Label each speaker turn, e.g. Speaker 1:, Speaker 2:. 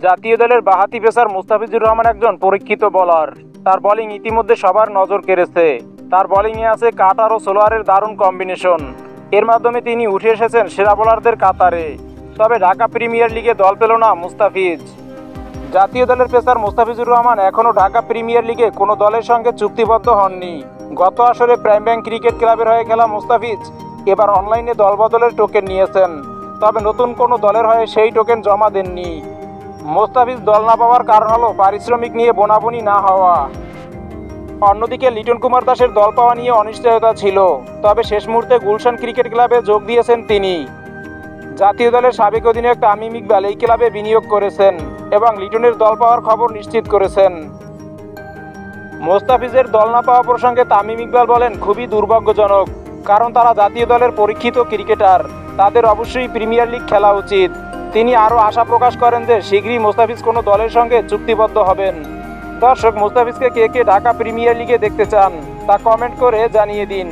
Speaker 1: জাতীয় দলের বাঁহাতি পেসার মুস্তাফিজুর রহমান একজন পরীক্ষিত বোলার। তার বোলিং ইতিমধ্যে সবার নজর কেড়েছে। তার বোলিংয়ে আছে কাটার ও সোলোয়ারের দারুণ কম্বিনেশন। এর মাধ্যমে তিনি উঠে এসেছেন সেরা বোলারদের কাতারে। তবে ঢাকা প্রিমিয়ার লিগে দল পেল না মুস্তাফিজ। জাতীয় দলের পেসার মুস্তাফিজুর রহমান এখনও ঢাকা প্রিমিয়ার লিগে কোনো দলের সঙ্গে চুক্তিবদ্ধ হননি। গত আসরে প্রাইম ব্যাংক ক্রিকেট ক্লাবের হয়ে খেলা মুস্তাফিজ এবার অনলাইনে দলবদলের টোকেন নিয়েছেন। তবে নতুন কোনো দলের হয়ে সেই টোকেন জমা দেননি। মুস্তাফিজ দল না পাওয়ার কারণ হলো পারিশ্রমিক নিয়ে বোনাবুনি না হওয়া। অন্যদিকে লিটন কুমার দাসের দল পাওয়া নিয়ে অনিশ্চয়তা ছিল। তবে শেষ মুহূর্তে গুলশান ক্রিকেট ক্লাবে যোগ দিয়েছেন তিনি। জাতীয় দলের সাবেক অধিনায়ক তামিম ইকবাল এই ক্লাবে বিনিয়োগ করেছেন এবং লিটনের দল পাওয়ার খবর নিশ্চিত করেছেন। মুস্তাফিজের দল না পাওয়া প্রসঙ্গে তামিম ইকবাল বলেন, খুবই দুর্ভাগ্যজনক, কারণ তারা জাতীয় দলের পরীক্ষিত ক্রিকেটার। তাদের অবশ্যই প্রিমিয়ার লিগ খেলা উচিত। তিনি আরও আশা প্রকাশ করেন যে শীঘ্রই মুস্তাফিজ কোনো দলের সঙ্গে চুক্তিবদ্ধ হবেন। দর্শক, মুস্তাফিজকে কে কে ঢাকা প্রিমিয়ার লিগে দেখতে চান তা কমেন্ট করে জানিয়ে দিন।